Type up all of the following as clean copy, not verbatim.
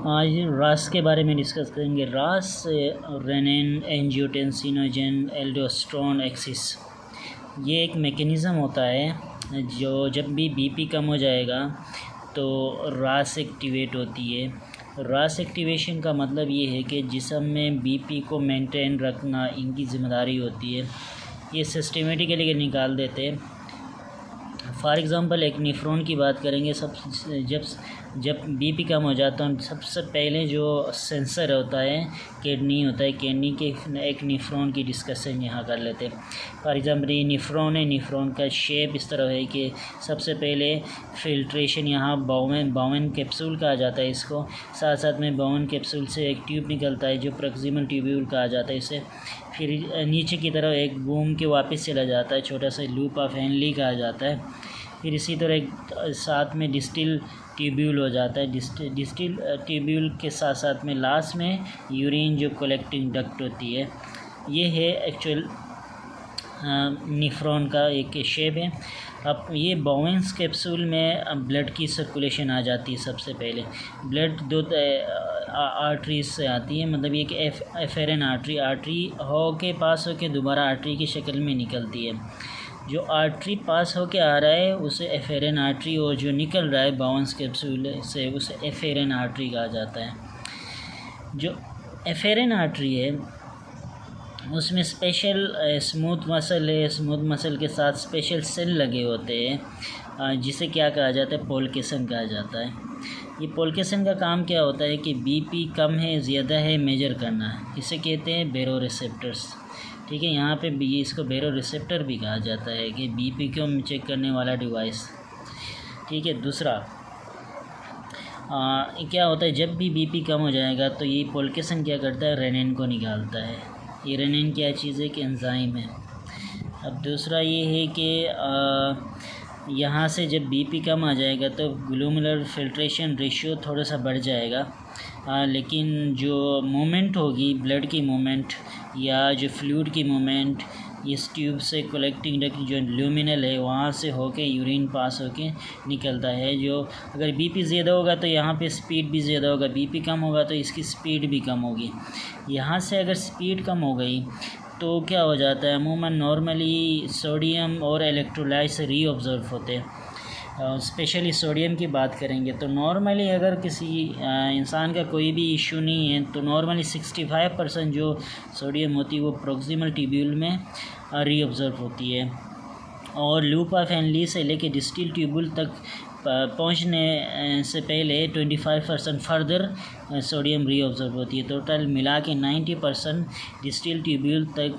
आज रास के बारे में डिस्कस करेंगे। रास रेनिन, एंजियोटेंसिनोजन, एल्डोस्टेरोन एक्सिस, ये एक मेकनिज़म होता है जो जब भी बीपी कम हो जाएगा तो रास एक्टिवेट होती है। रास एक्टिवेशन का मतलब ये है कि जिस्म में बीपी को मेंटेन रखना इनकी ज़िम्मेदारी होती है। ये सिस्टमेटिकली निकाल देते हैं। फॉर एग्ज़ाम्पल एक नेफ्रॉन की बात करेंगे। जब बीपी कम हो जाता है सबसे पहले जो सेंसर होता है किडनी होता है। किडनी के एक नेफ्रॉन की डिस्कशन यहाँ कर लेते हैं। फॉर एग्ज़ाम्पल ये नेफ्रॉन है। नेफ्रॉन का शेप इस तरह है कि सबसे पहले फिल्ट्रेशन यहाँ बाउवन कैप्सूल कहा जाता है इसको। साथ साथ में बाउवन कैप्सूल से एक ट्यूब निकलता है जो प्रॉक्सिमल ट्यूब्यूल कहा जाता है इसे। फिर नीचे की तरफ एक घूम के वापस चला जाता है, छोटा सा लूप ऑफ हेनली कहा जाता है। फिर इसी तरह एक साथ में डिस्टिल ट्यूब्यूल हो जाता है। डिस्टिल ट्यूब्यूल के साथ साथ में लास्ट में यूरिन जो कलेक्टिंग डक्ट होती है। ये है एक्चुअल नेफ्रॉन का एक शेप है। अब ये बाउवेंस कैप्सूल में ब्लड की सर्कुलेशन आ जाती है। सबसे पहले ब्लड दो आर्टरीज से आती है, मतलब ये कि एफेरेन आर्टरी हो के पास हो के दोबारा आर्टरी की शक्ल में निकलती है। जो आर्टरी पास हो के आ रहा है उसे एफेरेन आर्टरी, और जो निकल रहा है बाउवेंस कैप्सूल से उसे एफेरेन आर्टरी कहा जाता है। जो एफेरेन आर्टरी है उसमें स्पेशल स्मूथ मसल है। स्मूथ मसल के साथ स्पेशल सेल लगे होते हैं जिसे क्या कहा जाता है, पोल्केसन कहा जाता है। ये पोल्केसन का काम क्या होता है कि बीपी कम है ज़्यादा है मेजर करना है। इसे कहते हैं बेरो रिसेप्टर्स। ठीक है, यहाँ पे भी इसको बेरो रिसेप्टर भी कहा जाता है कि बीपी को चेक करने वाला डिवाइस। ठीक है, दूसरा क्या होता है जब भी बीपी कम हो जाएगा तो ये पोल्केसन क्या करता है, रेनिन को निकालता है। ये रेनिन क्या चीज़ है कि एंजाइम है। अब दूसरा ये है कि यहाँ से जब बीपी कम आ जाएगा तो ग्लोमेरुलर फिल्ट्रेशन रेशियो थोड़ा सा बढ़ जाएगा, लेकिन जो मूवमेंट होगी ब्लड की मूवमेंट या जो फ्लूइड की मूवमेंट इस ट्यूब से कलेक्टिंग डक्ट जो ल्यूमिनल है वहाँ से होके यूरिन पास होके निकलता है। जो अगर बीपी ज़्यादा होगा तो यहाँ पे स्पीड भी ज़्यादा होगा, बीपी कम होगा तो इसकी स्पीड भी कम होगी। यहाँ से अगर स्पीड कम हो गई तो क्या हो जाता है, अमूमन नॉर्मली सोडियम और इलेक्ट्रोलाइट्स रीऑब्जर्व होते हैं। स्पेशली सोडियम की बात करेंगे तो नॉर्मली अगर किसी इंसान का कोई भी इशू नहीं है तो नॉर्मली 65% जो सोडियम होती है वो प्रॉक्सिमल ट्यूब्यूल में रीऑब्जर्व होती है, और लूप ऑफ हेनली से लेके डिस्टिल ट्यूब्यूल तक पहुंचने से पहले 25% फर्दर सोडियम रीऑब्जर्व होती है। टोटल मिला के 90% डिस्टिल ट्यूब्यूल तक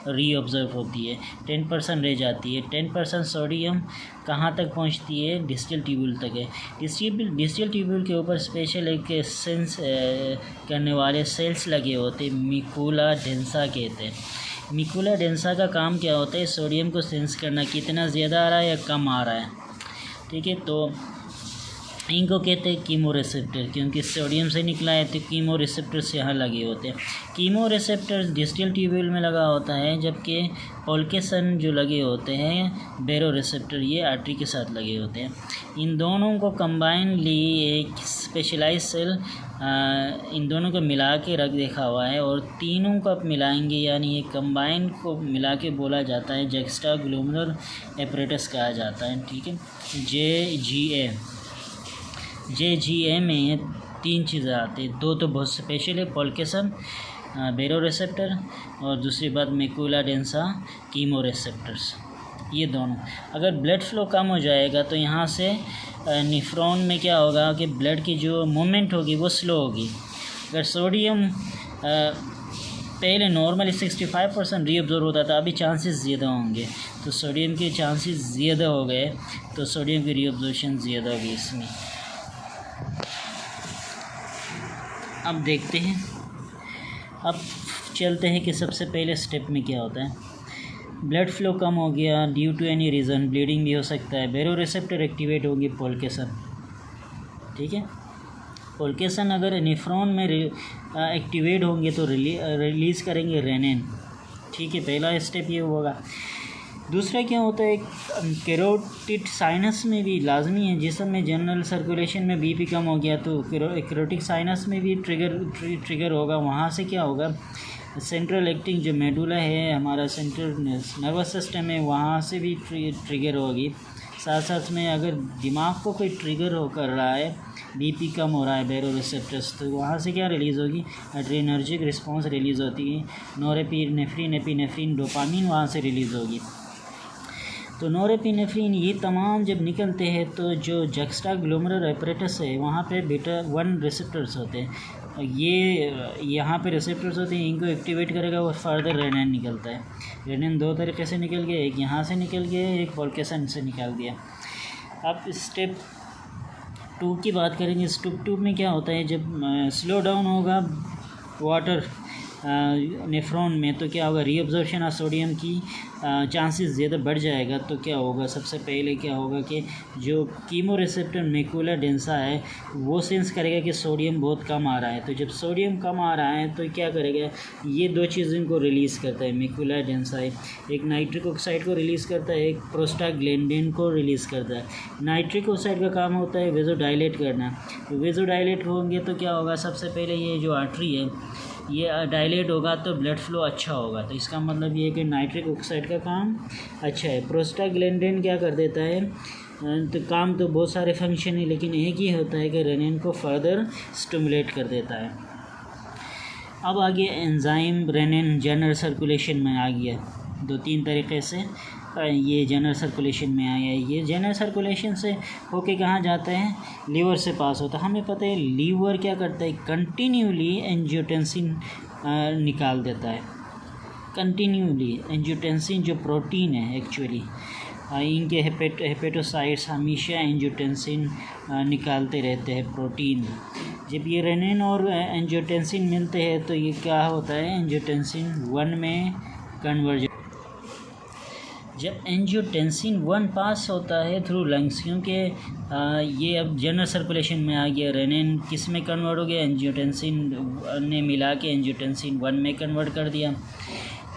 रीऑब्जर्व होती है। 10% रह जाती है। 10% सोडियम कहाँ तक पहुंचती है, डिस्टिल ट्यूब्यूल तक है। डिस्टिल ट्यूब्यूल के ऊपर स्पेशल एक सेंस करने वाले सेल्स लगे होते हैं, मिकुला डेंसा कहते हैं। मिकुला डेंसा का काम क्या होता है, सोडियम को सेंस करना, कितना ज़्यादा आ रहा है या कम आ रहा है। ठीक है, तो इनको कहते हैं कीमो रिसेप्टर, क्योंकि सोडियम से निकला है तो कीमो रिसेप्टर्स यहाँ लगे होते हैं। कीमो रिसेप्टर्स डिस्टिल ट्यूब्यूल में लगा होता है, जबकि पोल्केसन जो लगे होते हैं बेरो रिसेप्टर ये आर्टरी के साथ लगे होते हैं। इन दोनों को कंबाइनली एक स्पेशलाइज सेल इन दोनों को मिला के रख देखा हुआ है, और तीनों को आप मिलाएंगे यानी एक कंबाइन को मिला के बोला जाता है जक्स्टा ग्लोमेरुलर एपरेटस कहा जाता है। ठीक है, JGA में 3 चीज़ें आती हैं। दो तो बहुत स्पेशल है, पोल्केसन बेरो रिसेप्टर, और दूसरी बात मेकुला डेंसा कीमो रिसेप्टर्स। ये दोनों अगर ब्लड फ्लो कम हो जाएगा तो यहाँ से नेफ्रॉन में क्या होगा कि ब्लड की जो मूवमेंट होगी वो स्लो होगी। अगर सोडियम पहले नॉर्मली 65% रीअब्जॉर्व होता था, अभी चांसेस ज़्यादा होंगे, तो सोडियम के चांसेस ज़्यादा हो गए तो सोडियम की रीअब्जॉर्प्शन ज़्यादा होगी इसमें। अब देखते हैं, अब चलते हैं कि सबसे पहले स्टेप में क्या होता है। ब्लड फ्लो कम हो गया due to any reason, bleeding भी हो सकता है, बेरो रिसेप्टर एक्टिवेट होगी, पोल्केसन। ठीक है, पोल्केसन अगर नेफ्रॉन में एक्टिवेट होंगे तो रिलीज़ करेंगे रेनिन। ठीक है, पहला स्टेप ये होगा। दूसरा क्या होता है, कैरोटिड साइनस में भी लाजमी है, जिसम में जनरल सर्कुलेशन में बीपी कम हो गया तो कैरोटिक साइनस में भी ट्रिगर होगा। वहाँ से क्या होगा, सेंट्रल एक्टिंग जो मेडुला है हमारा सेंट्रल नर्वस सिस्टम है, वहाँ से भी ट्रिगर होगी। साथ साथ में अगर दिमाग को कोई ट्रिगर कर रहा है, बीपी कम हो रहा है बैरो रिसेप्टर्स, तो वहाँ से क्या रिलीज़ होगी, एड्रेनर्जिक रिस्पॉन्स रिलीज़ होती है, नोरेपिनेफ्रिन, एपिनेफ्रिन, डोपामिन वहाँ से रिलीज़ होगी। तो नोरेपिनेफ्रिन ये तमाम जब निकलते हैं तो जो जक्स्टाग्लोमेरुलर एपरेटस है वहाँ पे बीटा 1 रिसेप्टर्स होते हैं, ये यहाँ पे रिसेप्टर्स होते हैं, इनको एक्टिवेट करेगा और फर्दर रेनिन निकलता है। रेनिन 2 तरीके से निकल गया, एक यहाँ से निकल गया, एक पोल्केसन से निकल दिया। अब स्टेप 2 की बात करेंगे। स्टेप 2 में क्या होता है, जब स्लो डाउन होगा वाटर नेफ्रॉन में तो क्या होगा, रीअब्जॉर्प्शन ऑफ सोडियम की चांसेस ज़्यादा बढ़ जाएगा। तो क्या होगा, सबसे पहले क्या होगा कि जो कीमो रिसेप्टर मैकुला डेंसा है वो सेंस करेगा कि सोडियम बहुत कम आ रहा है। तो जब सोडियम कम आ रहा है तो क्या करेगा, ये 2 चीज़ों को रिलीज़ करता है मैकुला डेंसा, एक नाइट्रिक ऑक्साइड को रिलीज़ करता है, एक प्रोस्टाग्लैंडिन को रिलीज़ करता है। नाइट्रिक ऑक्साइड का काम होता है वेज़ोडाइलेट करना। तो वेज़ोडाइलेट होंगे तो क्या होगा, सबसे पहले ये जो आर्टरी है ये डायलेट होगा तो ब्लड फ्लो अच्छा होगा। तो इसका मतलब ये है कि नाइट्रिक ऑक्साइड का काम अच्छा है। प्रोस्टाग्लैंडिन क्या कर देता है, तो काम तो बहुत सारे फंक्शन है लेकिन एक ही होता है कि रेनिन को फर्दर स्टिमुलेट कर देता है। अब आगे एंजाइम रेनिन जनरल सर्कुलेशन में आ गया, 2-3 तरीक़े से ये जनरल सर्कुलेशन में आया है। ये जनरल सर्कुलेशन से होके कहाँ जाता है, लीवर से पास होता है। हमें पता है लीवर क्या करता है, कंटिन्यूली एंजियोटेंसिन निकाल देता है। कंटिन्यूली एंजियोटेंसिन जो प्रोटीन है एक्चुअली, इनके हेपेटोसाइट्स हमेशा एंजियोटेंसिन निकालते रहते हैं प्रोटीन। जब ये रेनिन और एंजियोटेंसिन मिलते हैं तो ये क्या होता है, एंजियोटेंसिन 1 में कन्वर्ज। जब एंजियोटेंसिन 1 पास होता है थ्रू लंग्स, क्योंकि ये अब जनरल सर्कुलेशन में आ गया, रेनिन किस में कन्वर्ट हो गया, एंजियोटेंसिन ने मिला के एंजियोटेंसिन 1 में कन्वर्ट कर दिया।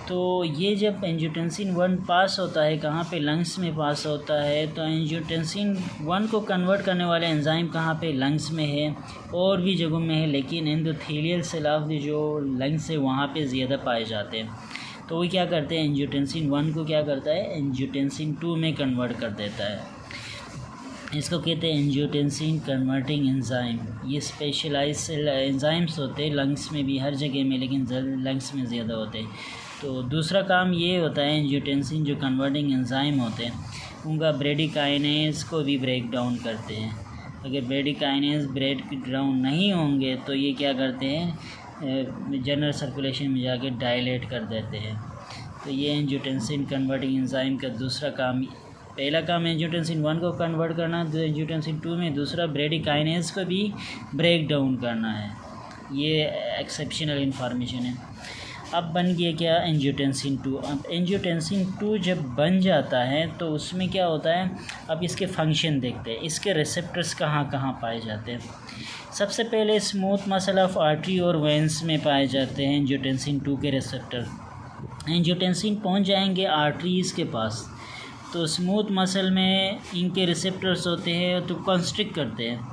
तो ये जब एंजियोटेंसिन 1 पास होता है, कहाँ पे, लंग्स में पास होता है। तो एंजियोटेंसिन 1 को कन्वर्ट करने वाले एंजाइम कहाँ पे, लंग्स में है, और भी जगहों में है, लेकिन एंडोथेलियल सेल ऑफ जो लंग्स है वहाँ पे ज़्यादा पाए जाते हैं। तो वो क्या करते हैं, एंजियोटेंसिन 1 को क्या करता है, एंजियोटेंसिन 2 में कन्वर्ट कर देता है। इसको कहते हैं एंजियोटेंसिन कन्वर्टिंग एंजाइम। ये स्पेशलाइज एंजाइम्स होते हैं लंग्स में भी, हर जगह में, लेकिन लंग्स में ज़्यादा होते हैं। तो दूसरा काम ये होता है, एंजियोटेंसिन जो कन्वर्टिंग एंजाइम होते हैं उनका ब्रेडिकाइनेज को भी ब्रेक डाउन करते हैं। अगर ब्रेडिकाइनेज ब्रेक डाउन नहीं होंगे तो ये क्या करते हैं, जनरल सर्कुलेशन में जाके डायलेट कर देते हैं। तो ये एंजियोटेंसिन कन्वर्टिंग एंजाइम का दूसरा काम, पहला काम एंजियोटेंसिन 1 को कन्वर्ट करना, एंजियोटेंसिन 2 में, दूसरा ब्रेडिकाइनेज को भी ब्रेक डाउन करना है। ये एक्सेप्शनल इन्फॉर्मेशन है। अब बन गया क्या, एंजियोटेंसिन 2। अब एंजियोटेंसिन 2 जब बन जाता है तो उसमें क्या होता है, अब इसके फंक्शन देखते हैं, इसके रिसेप्टर्स कहाँ कहाँ पाए जाते हैं। सबसे पहले स्मूथ मसल ऑफ आर्टरी और वेंस में पाए जाते हैं एंजियोटेंसिन 2 के रिसेप्टर। एंजियोटेंसिन पहुंच जाएंगे आर्टरीज़ के पास, तो स्मूथ मसल में इनके रिसेप्टर्स होते हैं तो कंस्ट्रिक्ट करते हैं,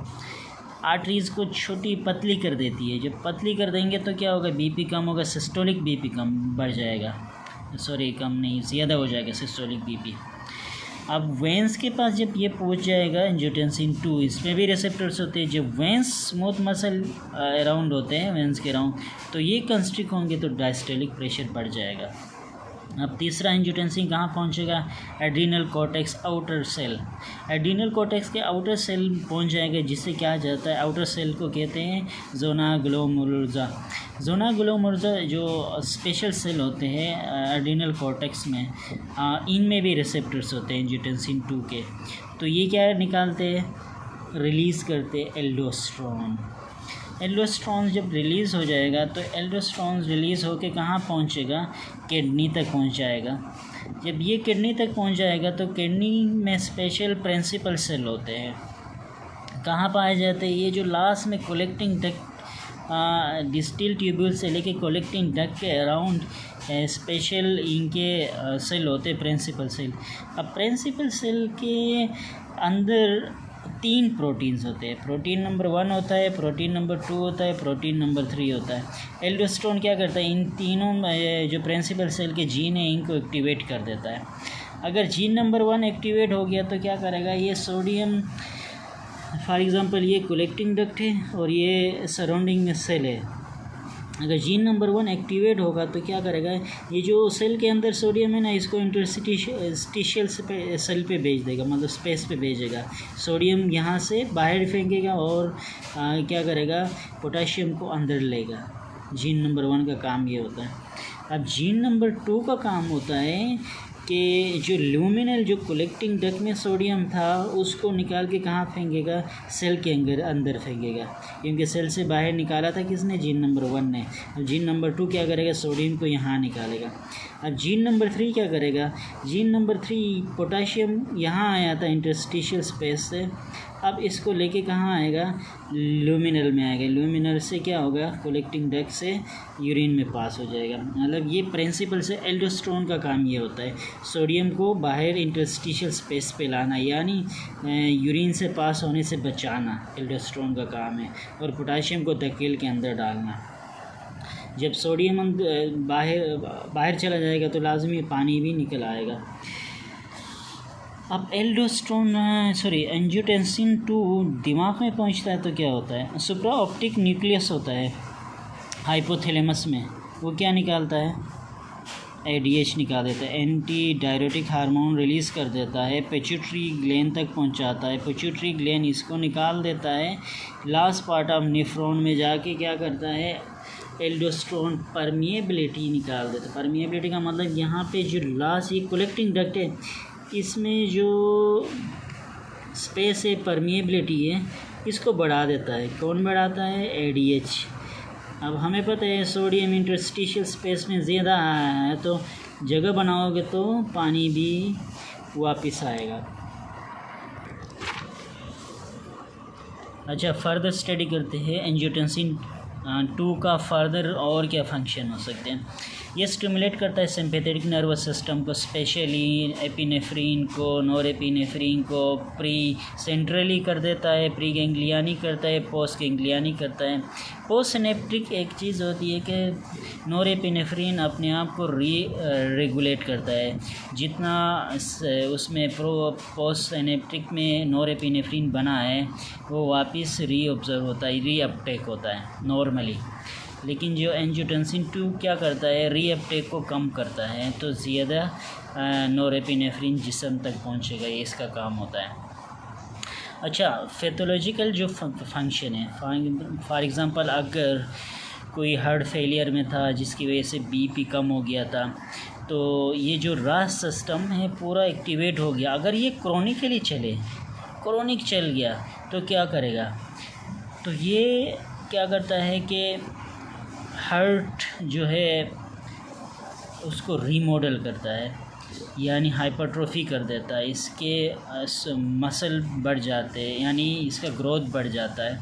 आर्टरीज़ को छोटी पतली कर देती है। जब पतली कर देंगे तो क्या होगा, बीपी कम होगा, सिस्टोलिक बीपी कम बढ़ जाएगा, कम नहीं, ज़्यादा हो जाएगा सिस्टोलिक बीपी। अब वेंस के पास जब ये पहुंच जाएगा एंजियोटेंसिन 2, इसमें भी रिसेप्टर्स होते हैं। जब वेंस स्मूथ मसल अराउंड होते हैं, वेंस के अराउंड, तो ये कंस्ट्रिक्ट होंगे तो डायस्टोलिक प्रेशर बढ़ जाएगा। अब तीसरा एंजियोटेंसिन कहाँ पहुँचेगा, adrenal cortex outer cell. Adrenal cortex के आउटर सेल पहुँच जाएगा, जिससे क्या जाता है, आउटर सेल को कहते हैं जोना ग्लोमेरुलर। जोना ग्लोमेरुलर जो स्पेशल सेल होते हैं एड्रीनल कॉर्टेक्स में, इनमें भी रिसेप्टर्स होते हैं एंजियोटेंसिन 2 के। तो ये क्या निकालते हैं, रिलीज़ करते हैं एल्डोस्टेरोन। एल्डोस्टेरोन जब रिलीज़ हो जाएगा तो एल्डोस्टेरोन रिलीज़ होके कहाँ पहुँचेगा, किडनी तक पहुँच जाएगा। जब ये किडनी तक पहुँच जाएगा तो किडनी में स्पेशल प्रिंसिपल सेल होते हैं, कहाँ पाए जाते हैं, ये जो लास्ट में डिस्टिल ट्यूब्यूल से लेके कलेक्टिंग डक्ट के अराउंड स्पेशल इनके सेल होते हैं, प्रिंसिपल सेल। अब प्रिंसिपल सेल के अंदर 3 प्रोटीन्स होते हैं। प्रोटीन नंबर 1 होता है, प्रोटीन नंबर 2 होता है, प्रोटीन नंबर 3 होता है। एल्डोस्टेरोन क्या करता है, इन तीनों जो प्रिंसिपल सेल के जीन है इनको एक्टिवेट कर देता है। अगर जीन नंबर 1 एक्टिवेट हो गया तो क्या करेगा, ये सोडियम, फॉर एग्ज़ाम्पल ये कलेक्टिंग डक्ट है और ये सराउंडिंग में सेल है। अगर जीन नंबर 1 एक्टिवेट होगा तो क्या करेगा, ये जो सेल के अंदर सोडियम है ना, इसको इंटरस्टिशियल सेल पे भेज देगा, मतलब स्पेस पे भेजेगा। सोडियम यहाँ से बाहर फेंकेगा और क्या करेगा, पोटाशियम को अंदर लेगा। जीन नंबर 1 का काम ये होता है। अब जीन नंबर 2 का काम होता है कि जो ल्यूमिनल, जो कलेक्टिंग डक्ट में सोडियम था उसको निकाल के कहाँ फेंकेगा, सेल के अंदर फेंकेगा, क्योंकि सेल से बाहर निकाला था किसने, जीन नंबर 1 ने। जीन नंबर 2 क्या करेगा, सोडियम को यहाँ निकालेगा। अब जीन नंबर 3 क्या करेगा, जीन नंबर 3 पोटाशियम यहाँ आया था इंटरस्टिशियल स्पेस से, अब इसको लेके कहाँ आएगा, ल्यूमिनल में आएगा। ल्यूमिनल से क्या होगा, कलेक्टिंग डक्ट से यूरिन में पास हो जाएगा। मतलब ये प्रिंसिपल से एल्डोस्टेरोन का काम ये होता है, सोडियम को बाहर इंटरस्टिशियल स्पेस पे लाना, यानी यूरिन से पास होने से बचाना एल्डोस्टेरोन का काम है, और पोटाशियम को धकेल के अंदर डालना। जब सोडियम बाहर चला जाएगा तो लाजमी पानी भी निकल आएगा। अब एंजियोटेंसिन 2 दिमाग में पहुंचता है तो क्या होता है, सुप्रा ऑप्टिक न्यूक्लियस होता है हाइपोथैलेमस में, वो क्या निकालता है, ADH निकाल देता है, एंटी डायरेटिक हार्मोन रिलीज़ कर देता है, पिट्यूटरी ग्लैंड तक पहुंचाता है, पिट्यूटरी ग्लैंड इसको निकाल देता है, लास्ट पार्ट ऑफ नेफ्रॉन में जाके क्या करता है, एल्डोस्टेरोन परमिएबिलिटी निकाल देता है। परमिएबिलिटी का मतलब यहाँ पे जो लास्ट ये कलेक्टिंग डक्ट है, इसमें जो स्पेस है, परमिएबिलिटी है, इसको बढ़ा देता है। कौन बढ़ाता है, ADH। अब हमें पता है सोडियम इंटरस्टिशियल स्पेस में ज़्यादा आया है तो जगह बनाओगे तो पानी भी वापस आएगा। अच्छा, फर्दर स्टडी करते हैं एंजियोटेंसिन 2 का फर्दर और क्या फंक्शन हो सकते हैं। ये स्टिमुलेट करता है सिंपैथेटिक नर्वस सिस्टम को, स्पेशली एपिनेफ्रिन को, नॉरएपिनेफ्रिन को प्री सेंट्रली कर देता है, प्री गैंग्लियानी करता है, पोस्ट गैंग्लियानी करता है। पोस्ट सिनेप्टिक एक चीज़ होती है कि नॉरएपिनेफ्रिन अपने आप को रेगुलेट करता है, जितना उसमें पोस्ट सिनेप्टिक में नॉरएपिनेफ्रिन बना है वो वापस रीअब्जॉर्ब होता है, रीअपटेक होता है नॉर्मली। लेकिन जो एंजियोटेंसिन 2 क्या करता है, रीअपटेक को कम करता है, तो ज़्यादा नॉरएपिनेफ्रिन जिस्म तक पहुंचेगा, ये इसका काम होता है। अच्छा, पैथोलॉजिकल जो फंक्शन है, फॉर एग्ज़ाम्पल अगर कोई हार्ट फेलियर में था जिसकी वजह से BP कम हो गया था, तो ये जो रास सिस्टम है पूरा एक्टिवेट हो गया। अगर ये क्रोनिकली क्रोनिक चल गया तो क्या करेगा, तो ये क्या करता है कि हार्ट जो है उसको रीमॉडल करता है, यानी हाइपरट्रोफी कर देता है, इसके मसल बढ़ जाते हैं, यानी इसका ग्रोथ बढ़ जाता है।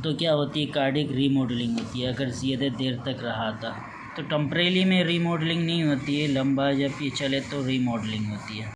तो क्या होती है, कार्डिक रीमॉडलिंग होती है। अगर ज़्यादा देर तक रहा था तो टेम्परेरी में रीमॉडलिंग नहीं होती है, लंबा जब ये चले तो रीमॉडलिंग होती है।